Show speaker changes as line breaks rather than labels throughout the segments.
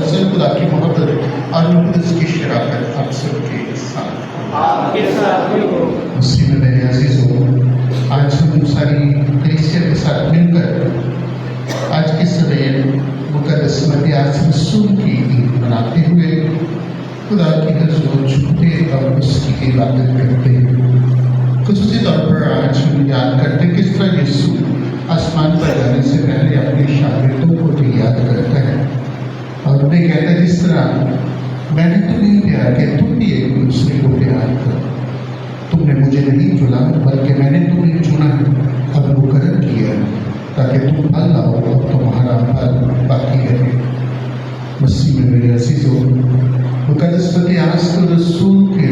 फजल, खुदा की मोहब्बत और रूह कुद्स की शराकत आप सबके साथ हो। मसीह में मेरे अजीजों, आज हम सारी कलीसिया के साथ मिलकर आज के सवेर मुकद्दस मत्तियास रसूल की ईद मनाते हुए खुदा की हज़ूर झुकते और उसकी इबादत करते हैं। ख़ुसूसी तौर पर आज हम याद करते हैं किस तरह यीशु आसमान पर जाने से पहले अपने शागिर्दों को भी याद करता है और उन्हें कहता है, जिस तरह मैंने तुम्हें प्यार किया तुम भी एक दूसरे को प्यार करो। तुमने मुझे नहीं चुना बल्कि मैंने तुम्हें चुना और मुकर्रर किया ताकि तुम फल लाओ और तुम्हारा फल बाकी रहे। मसीह में मेरे अजीजों, मुकद्दस मत्तियास को रसूल के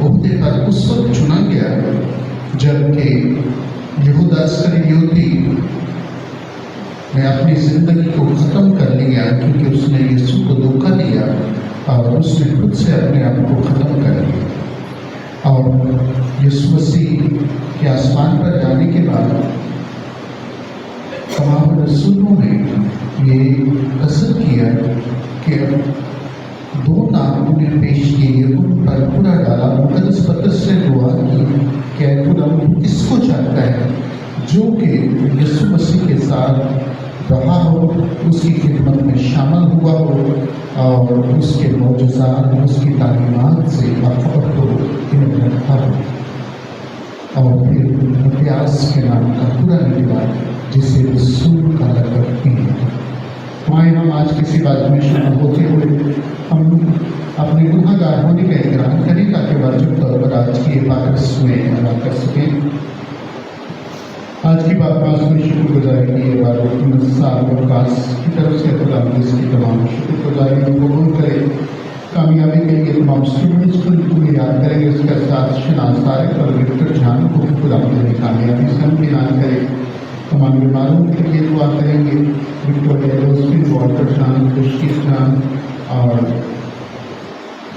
ओहदे पर उस वक्त चुना गया जबकि यहूदा इस्करियोती ने अपनी जिंदगी को ख़त्म कर लिया क्योंकि उसने यीशु को धोखा दिया और उसने खुद से अपने आप को ख़त्म कर लिया। और यीशु मसीह के आसमान पर जाने के बाद तमाम रसूलों ने ये कसम किया कि दो नाम उन्हें पेश किए, उन पर पूरा डाला, मुकद्दस पत्र से दुआ की कि खुदा इसको चाहता है जो कि यीशु मसीह के साथ रहा हो, उसकी खिदमत में शामिल हुआ हो और उसके मौजज़ात, उसकी तालीमात से बाखबर को इन्हें रखा हो। और फिर मत्तियास के नाम का पूरा निकला जिसे रसूल का लक़ब भी है। वहीं हम आज किसी बात में शामिल होते हुए हम अपने गुनाहगार होने का इकरार करें ताकि वाजिब तौर पर आज की इबादत में अदा कर सकें। आज की बात में शुक्रगुजारी की इबादत सास की तरफ से खुदा की तमाम शुक्रगुजारी को कबूल करें। कामयाबी के लिए तमाम स्टूडेंट्स को तुम्हें याद करेंगे, उसके साथ शनाज तारिक और विक्टर जान को खुदा की कामयाबी से हम याद करें। तमाम बीमारों के लिए दुआ करेंगे, विक्टोरिया जोसेफिन, वॉल्टर जान, खुर्शीद जान और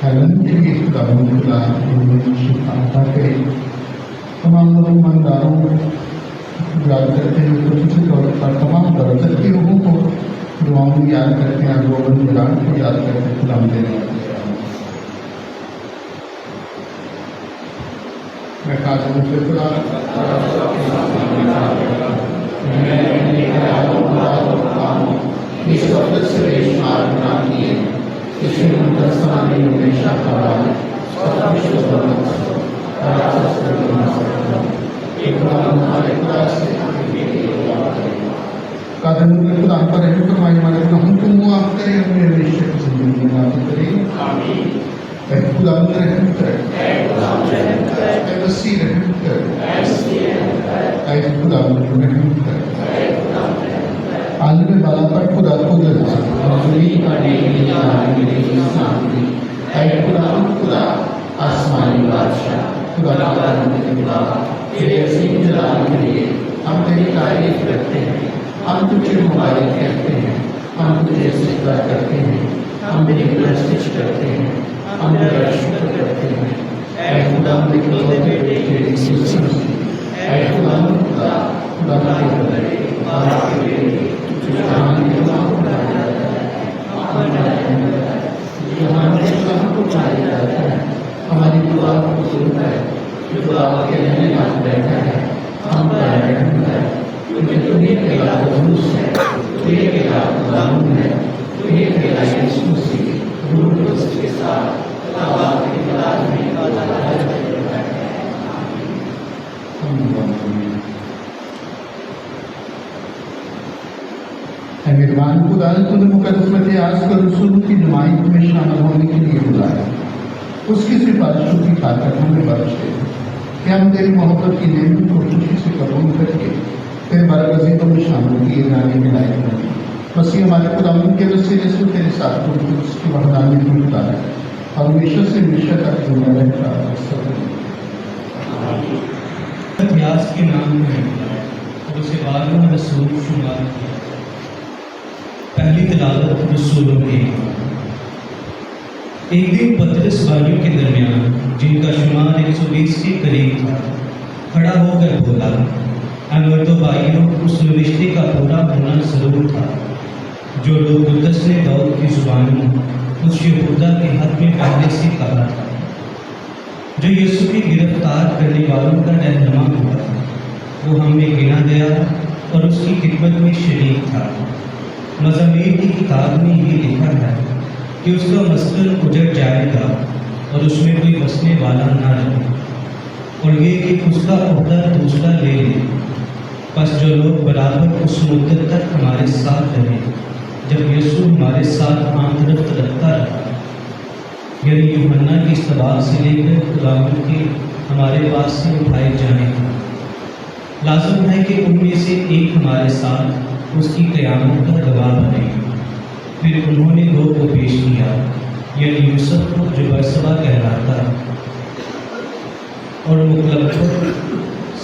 हेलन के लिए खुदा शिफा अता करें। तमाम लोग ईमानदारों याद करते हैं, ख़ुसूसी तौर पर तमाम बरकत के लोगों को दुआओं में याद करते हैं, गोबन ईरान को याद करते हैं। खुदा देने मैं खास रूप से खुदा इस वक्त से बेशुमार गुनाह किए, इसलिए मुकद्दसाने हमेशा खराब सब कुछ कादर खुदा पर रहम फरमाए, हमारे गुनाहों को माफ करे, हमें हमेशा की जिंदगी में नाज़िल करे। आमीन। ऐ खुदा रहम कर, ऐ मसीह रहम कर, ऐ खुदा रहम कर। आलम बाला पर खुदा कुदरत खुदा आसमानी बादशाह खुदा तेरे असीम जलाल के लिए हम तेरी तारीफ करते हैं, हम तुझे मुबारक कहते हैं, हम तुझे सिजदा करते हैं, हम तेरी प्रस्तुति करते हैं, हम तेरा शुक्र करते हैं। ऐ खुदा हमारी दुआ को सुनता है, दुआ के रहने पास बैठा है, हम पर रहम कर, क्योंकि तुम्हें अकेला खुदा है, तुम्हें अकेला खुदावंद है, तुम्हें अकेला यीशु मसीह रूह कुद्स के साथ खुदा की इबादत में मेहरबान खुदा तूने मुकद्दस मत्तियास को रसूल की नुमाइंदगी में शामिल होने के लिए बुलाया, उसकी सिफारिशों की खातिर हमें बख्श दे कि हम तेरी मोहब्बत की नेमत को खुशी से कबूल करके तेरे बरगज़ीदों में शामिल किए जाने के लायक बने। मसीह हमारे खुदावंद के वसीले से तेरे साथ उसकी वहदानियत में उतारा और हमेशा से हमेशा तक जिंदा रहता
मत्तियास के नाम में और उसे बाद में रसूल शुमार किया। पहली तिलावत रसूलों की। एक दिन पतरस भाइयों के दरमियान जिनका शुमार 120 के करीब था खड़ा होकर बोला, मर्दों भाइयों, उस रिश्ते का पूरा होना जरूर था جو لوگ قدس نے داؤد کی زبانوں اس یہودا کے حق میں پہلے سے کہا تھا، جو یسوع کی گرفتار کرنے والوں کا رہنما ہوا تھا، وہ ہم میں گنا گیا اور اس کی خدمت میں شریک تھا۔ مزامیر کی کتاب میں یہ لکھا ہے کہ اس کا مسکن اجڑ جائے گا اور اس میں کوئی بسنے والا نہ رہے، اور یہ کہ اس کا عہدہ دوسرا لے لے۔ پس جو لوگ برابر اس مدت تک ہمارے ساتھ رہے جب یسوع ہمارے ساتھ آنکھ رفت رکھتا رہا، یعنی یوحنا کی استباق سے لے کر خداوند کے ہمارے پاس سے اٹھائے جانے کا، لازم ہے کہ ان میں سے ایک ہمارے ساتھ اس کی قیامت کا گواہ بنے۔ پھر انہوں نے دو کو پیش کیا، یعنی یوسف کو جو برسبا کہلاتا اور مخلف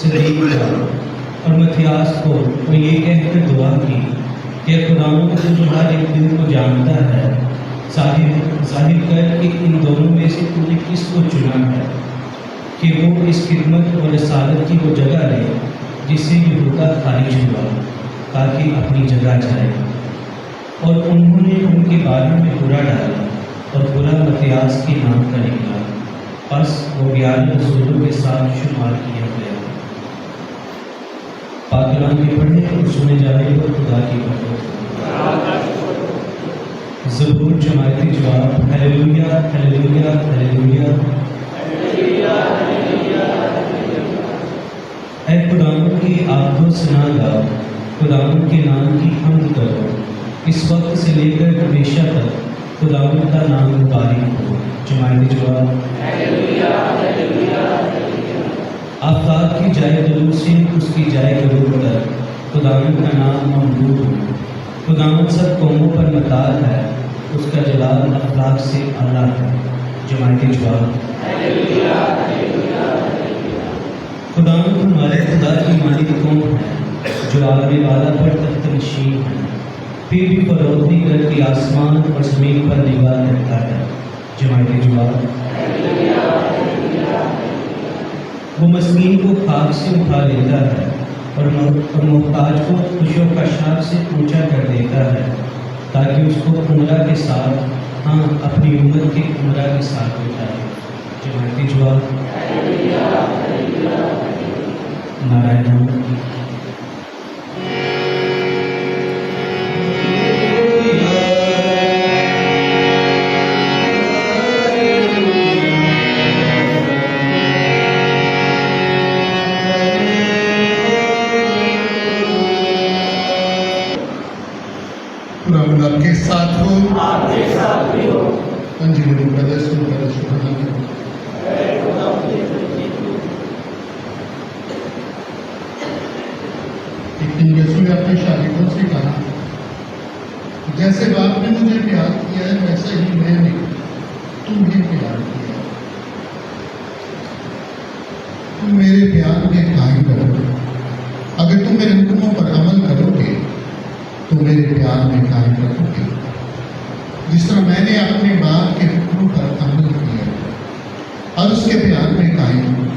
صدیق کا، اور متیاس کو، اور یہ کہہ کر دعا کی کہ خداوند جو ہر ایک دل کو جانتا ہے، ظاہر کر کہ ان دونوں میں سے تو نے کس کو چنا ہے کہ وہ اس خدمت اور رسالت کی وہ جگہ لے جس سے یہودا خارج ہوا، تاکہ اپنی جگہ جائے۔ اور انہوں نے ان کے بارے میں برا ڈالا، اور برا متیاس کے نام کا نکلا، پس وہ 11 رسولوں کے ساتھ شمار کیا گیا۔ پاک کلام کے پڑھنے اور سنے جانے پر خدا کی برکت۔ زبور جماعتی جواب: ہلیلویا ہلیلویا ہلیلویا۔ اے خداوند کی آبدو ثنا گاؤ، خداوند کے نام کی حمد کرو، اس وقت سے لے کر ہمیشہ تک خداوند کا نام مبارک ہو۔ جماعتی جواب: آفتاب کی جائے دلو سے اس کی جائے غرور تک خداوند کا نام ممدود ہو۔ خداوند سب قوموں پر مطال ہے، اس کا جلال افلاک سے اعلیٰ ہے۔ جماعتی جواب: خداوند ہمارے خدا کی مانند کون ہے جو عالم والا پر تخت نشین ہے، پھر بھی فروغ نہیں کر کے آسمان اور زمین پر نگاہ کرتا ہے۔ جماعتی جواب: وہ مسکین کو خاک سے اٹھا لیتا ہے اور محتاج کو خوشیوں کا شاخ سے اونچا کر دیتا ہے، تاکہ اس کو عمرہ کے ساتھ، ہاں اپنی امت کے عمرہ کے ساتھ اٹھائے۔ جماعتی جواب: نارائن۔
خداوند آپ کے ساتھ ہو، انجیل مقدس سنانا۔ ایک دن یسوع نے اپنے شاگردوں سے کہا، جیسے باپ نے مجھے پیار کیا ہے ویسا ہی میں نے تمہیں پیار کیا، تم میرے پیار میں قائم رہو۔ اگر تم میرے حکموں پر عمل کرو گے تو میرے پیار میں قائم رہو گے، جس طرح میں نے اپنے باپ کے حکموں پر عمل کیا اور اس کے پیار میں قائم ہوں۔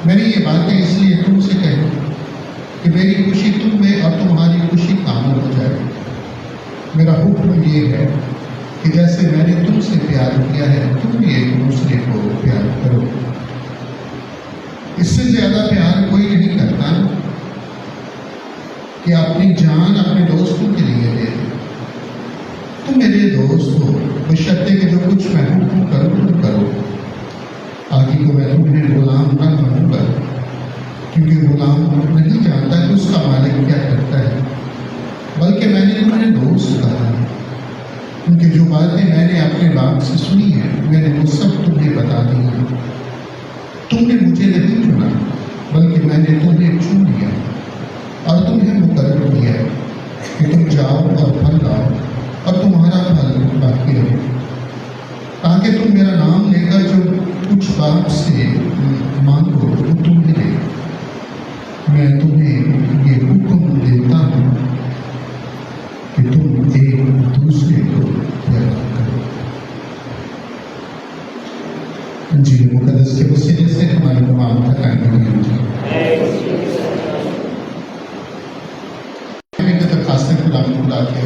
میں نے یہ باتیں اس لیے تم سے کہی کہ میری خوشی تم میں اور تمہاری خوشی کامل ہو جائے۔ میرا حکم یہ ہے کہ جیسے میں نے تم سے پیار کیا ہے تم بھی ایک دوسرے کو پیار کرو۔ اس سے زیادہ پیار کوئی نہیں کرتا کہ اپنی جان اپنے دوستوں کے لیے دے دے۔ تم میرے دوست ہو بشرطے کہ جو کچھ میں حکم کروں تم کرو۔ آگے کو میں تمہیں غلام نہ کہوں گا، کیونکہ غلام نہیں جانتا کہ اس کا مالک کیا کرتا ہے، بلکہ میں نے تمہیں دوست کہا ہے، کیونکہ جو باتیں میں نے اپنے باپ سے سنی ہیں میں نے وہ سب تمہیں بتا دی ہیں۔ تم نے مجھے نہیں چنا بلکہ میں نے تمہیں چن لیا اور تمہیں مقرر کیا ہے کہ تم جاؤ اور پھل لاؤ اور تمہارا پھل باقی رہے، تاکہ تم میرا نام لے کر جو کچھ باپ سے مانگو وہ تمہیں دے۔ میں تمہیں یہ حکم دیتا ہوں کہ تم ایک دوسرے کو پیار کرو۔ انجیل مقدس کے وسیلے سے ہماری تمام تھکائیں ہوئی ہوتی درخواست خدا کی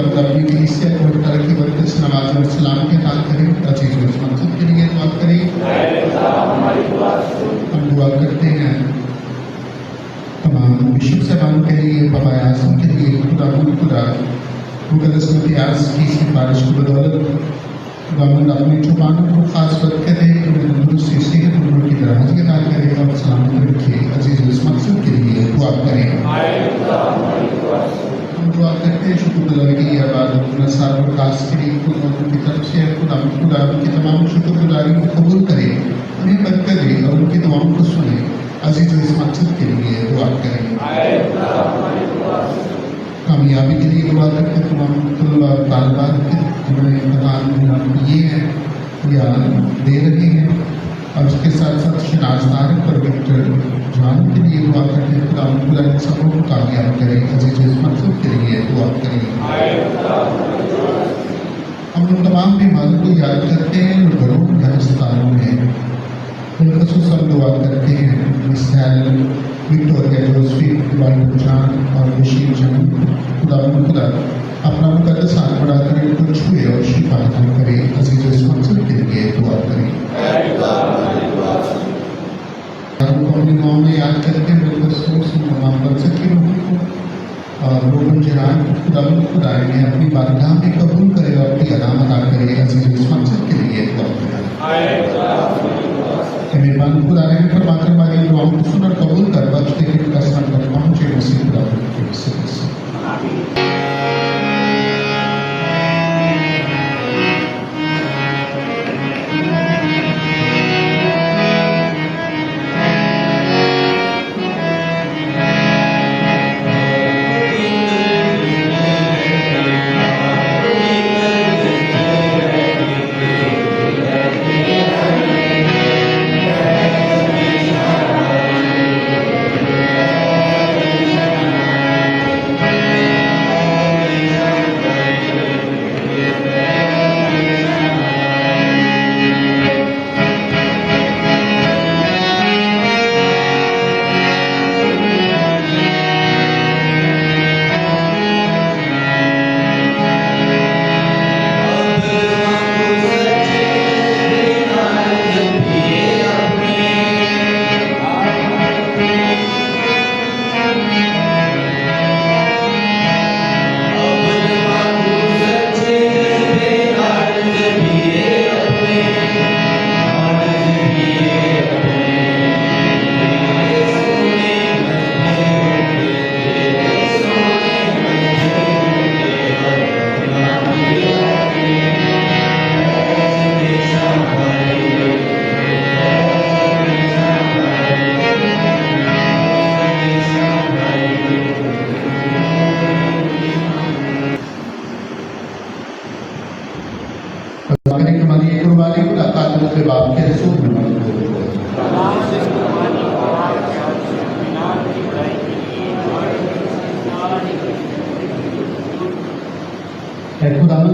खुदा अपनी कलीसिया को तरक्की बरकत से नवाज़ और सलाम के साथ करें, अजीज और इस मकसद के लिए दुआ करें। हम दुआ करते हैं तमाम बिशप साहबान के लिए, बाबा आज़म के लिए, खुदा मुकद्दस इतिहास की सिफारिश की बदौलत खुदावंद अपनी जुबानों को खास बरकत दे, उन्हें तंदुरुस्ती सेहत उम्र की दराज़ी अता करे और सलामत रखे। अजीज इस मकसद के लिए दुआ करें। हम दुआ करते हैं शुक्रगुजारी की इबादत नसार और खास के लिए खुदा की तरफ से खुदा उनकी तमाम शुक्रगुजारी को कबूल करे, उन्हें बरकत दे और उनकी दुआओं को सुने। अजीज इस मकसद के लिए दुआ करें। कामयाबी के लिए दुआ करते हैं तमाम तलबा तालिबात जिन्होंने इम्तहान किए हैं या दे रहे हैं, और उसके साथ साथ शनाज तारिक और विक्टर जान के लिए दुआ करते हैं खुदा इन सबों को कामयाब करें। अजीज इस मकसद के लिए दुआ करें। हम उन तमाम बीमारों को याद करते हैं जो घरों घर अस्पतालों में बिलखसूस हम दुआ करते हैं मिसाइल विक्टोरिया जोसेफ जान और बशीर जान। खुदा अपना मुकद्दस हाथ बढ़ाकर इनको छुए और शिफा अता करे। अजीज इस मकसद के लिए दुआ करें। अपनी दुआओं में याद करते हैं बिलखसूस तमाम बरसत की रूहों को और लोगों जरान खुदा ने अपनी बारगाह में कबूल करे और अपनी अदाम अदा करे। अजीज इस मकसद के लिए दुआ करें। मेहरबान खुदा ने फरमाकर हमारी दुआओं को सुन और कबूल कर बख्श दे कि उनका स्थान तक पहुंचे। मसीह खुदा के वसीले से बाप के रसूल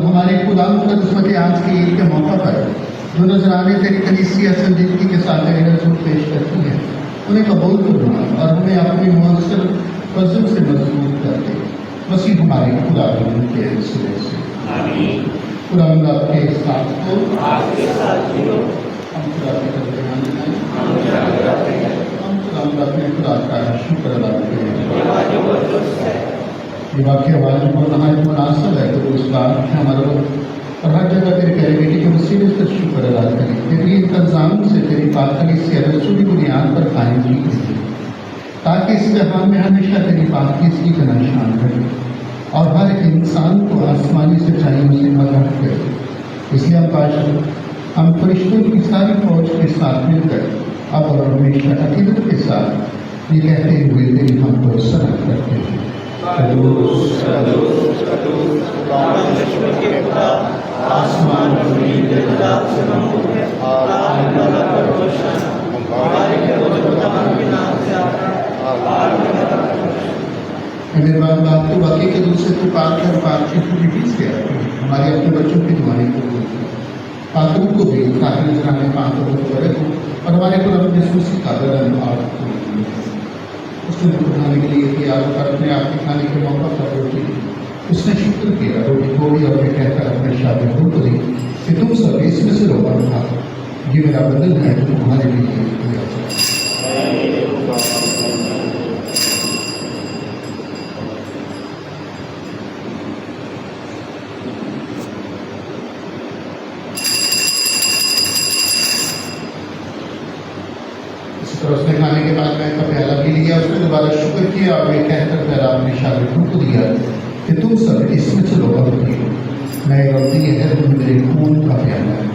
हमारे खुदा मुकद्दस आज के ईद के मौका पर जो नजराने तेरी कलीसिया संजीदगी के साथ तेरे रसूल पेश करती है, उन्हें कबूल करना और हमें अपनी मुअस्सर फज़ल से मजबूत कर दे। मसीह हमारे खुदा के वसीले से खुदा आपके साथ हो। हम खुदा के अपने खुदा का शुक्र अदा करें। ये वाक्य हमारे को नहायत मुनासिब है तो उस बात हमारे और हर जगह तेरे प्यारे बेटे के वसीले से शुक्र अदा करें। तेरी इंतजाम से तेरी पाकली से रसूली बुनियाद पर कायम की गई, ताकि इस जहान में हमेशा तेरी पाकीज़गी का निशान रहे और हर इंसान को आसमानी सच्चाइयों से मदद करे। इसलिए हम फरिश्तों की सारी फौज के साथ मिलकर अब और हमेशा अकीदत के साथ ये कहते हुए तेरी हमको सलाम करते हैं। आसमान मेहरबान बाप को बाकी के दूसरे को पाक कर पाक से हमारे अपने बच्चों की दुआएं कबूल पाकों को भी ताकि नजराने पाक करे और हमारे खुदा यीशु का बदन और उसने खाने के लिए कि आप अपने आप के खाने के मौका पर रोटी उसने शुक्र किया, रोटी तोड़ी और ये कहकर अपने शागिर्दों को दी कि तुम सब इसमें से लो और खाओ, ये मेरा बदन है जो तुम्हारे लिए दिया जाए। इसी तरह उसने खाने के बाद मैं का प्याला भी लिया, उसने दोबारा शुक्र किया और ये कहकर प्याला अपने शागिर्दों को दिया कि तुम सब इसमें से लो और पियो, मैं और ये है तुम मेरे खून का प्याला है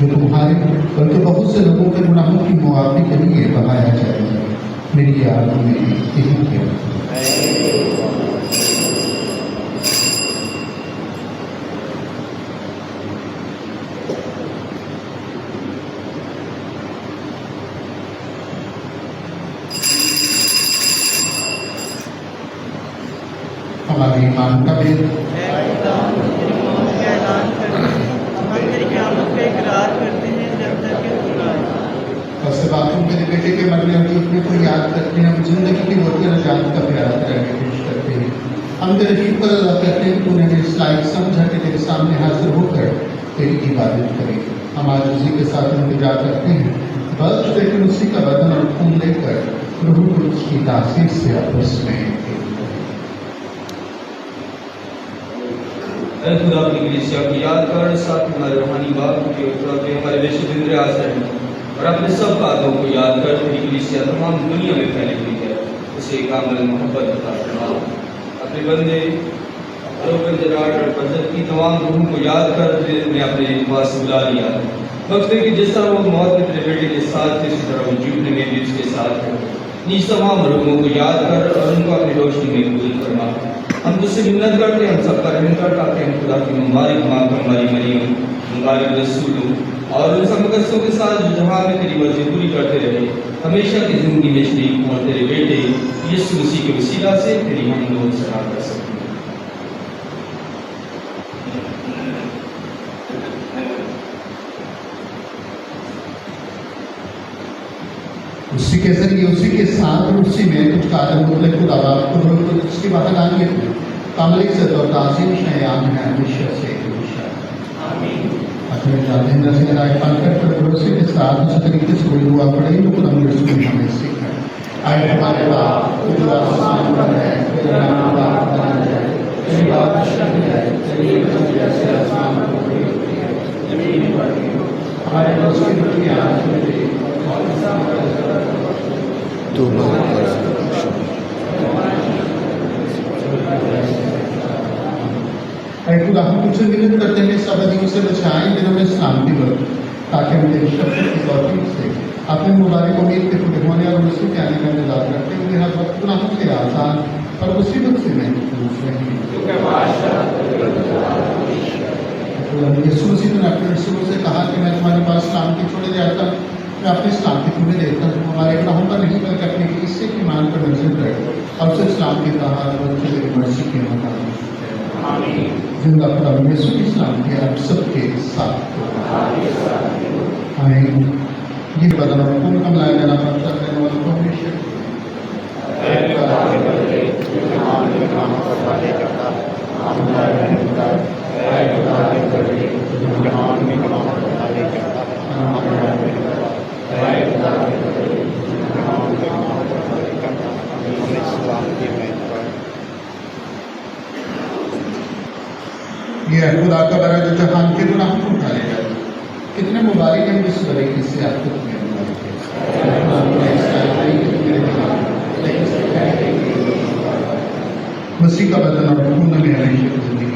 जो तुम्हारे बल्कि बहुत से लोगों के गुनाहों की मुआफ़ी के लिए बहाया जाएगा। मेरी याद में यही किया। हमारे ईमान का भी मेरे बेटे के मरने और टूटने को याद करते हैं, हम जिंदगी की रोटी रजात का प्यारा करके पेश करते हैं। हम तेरे शुक्र अदा करते हैं, तूने हमें इस लायक समझा कि तेरे सामने हाजिर होकर तेरी इबादत करें। हम आज उसी के साथ इंतजार करते हैं, बस लेकिन उसी का बदन और खून लेकर रूह कुद्स की तासीर से आपस में
खुदा की कलीसिया की याद कर, साथ हमारे रूहानी बाप के खुदा के हमारे विशुद्ध इंद्रिय आचरण और अपने सब बातों को याद कर तेरी कलीसिया तमाम दुनिया में फैली हुई है, उसे कामिल मोहब्बत अता फरमा। अपने बंदे और बजट की तमाम रूहों को याद कर ने अपने पास बुला लिया। वक्त है कि जिस तरह वो मौत में तेरे बेटे के साथ थे, इसी तरह वो जीवने में भी उसके साथ है। नीच तमाम रूहों को याद कर और उनको अपनी रोशनी में कबूल फरमा। हम तुझसे मिन्नत करते हैं, हम सबका रहम कर ताकि हम खुदा की मुबारक माँ हमारी मरियम मुबारक रसूलों और उन सब मुकद्दसों के साथ जो जहाँ में तेरी मर्जी पूरी करते रहे, हमेशा की जिंदगी में शरीक हों और तेरे बेटे यीशु मसीह के वसीला से तेरी हम लोग सना कर सकें।
उसी के जरिए, उसी के साथ और उसी में कुछ कारण मुतलक खुदा बाप को उसकी वहदानियत में कामलिक से और ताज़ीम शयान है हमेशा से हमेशा। अपने जातिंदा से रायपाल कर भरोसे के साथ उस तरीके से कोई दुआ पड़े तो खुदा रसूल हमें सीखा। आए हमारे बाप जो आसमान पर है, तेरा नाम बना जाए, तेरी बादशाह जाए, तेरी इज्जत जैसे आसमान पर होती है, जमीन पर भी हो। हमारे रोज़ की रोटी आज हमें दे और
तो
खुदा हम तुझसे विनती करते हैं, सब बदियों से बचाएं दिनों में सलामती बरत, ताकि हम तेरी शक्ति की तौफीक से अपने मुबारक उम्मीद के पूरे होने और उसके के आने का इंतजार करते हुए हर वक्त गुनाहों से आसान और मुसीबत से महफूज रहें। यीशु मसीह ने अपने रसूल से कहा कि मैं तुम्हारे पास सलामती छोड़े जाता, मैं अपनी सलामती तुम्हें देता हूँ। हमारे गुनाहों पर नहीं बल्कि अपने हिस्से की मान पर नजर रहे और उसे सलामती कहा मेरी मर्जी के मुताबिक जिंदा खुदा यीशु की सलामती आप सबके साथ। आमीन। ये बदन और खून का मिलाया जाना पड़ता है वालों को हमेशा ये है खुदा का बरा जो जहान के गुनाहों को उठा लेगा। कितने मुबारक हैं जिस तरीके से आपको मसीह का बदन और खून में हमेशा जिंदगी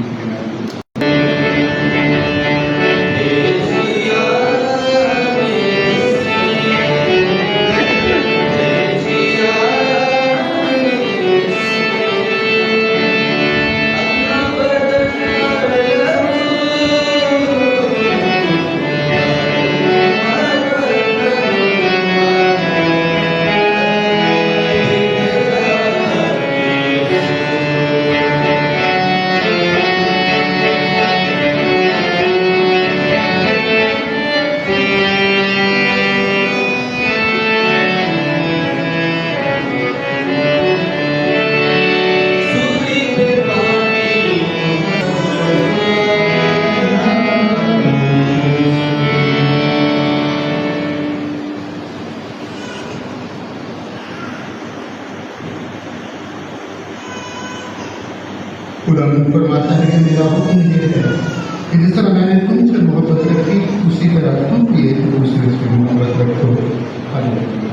फरमाता है कि मेरा हुक्म ये है कि जिस तरह मैंने तुमसे मोहब्बत रखी उसी तरह तुम भी एक दूसरे से मोहब्बत रखो। हालेलुया।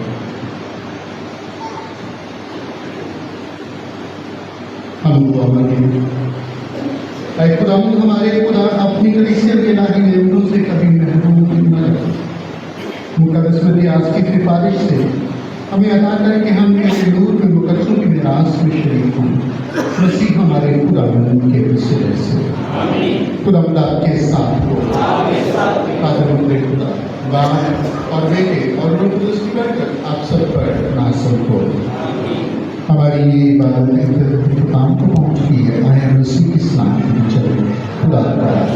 हम दुआ मांगे। ऐ खुदावंद हमारे खुदा, अपनी कलीसिया के इलाही नेमतों से कभी महरूम न रखो। मुकद्दस मसीह की सिफारिश से हमें अदा करें कि हम तेरे नूर में मुकद्दसों की विरासत में शरीक हों। मसीह हमारे खुदावंद के वसीले से खुदावंद आपके साथ हो। फादर मेरे खुदा, बाप और बेटे और रूह कुदस की बरकत आप सब पर नाज़िल हो। हमारी ये इबादत इख्तिताम को पहुंच गई है। आए मसीह की सलामती में चलो। खुदा का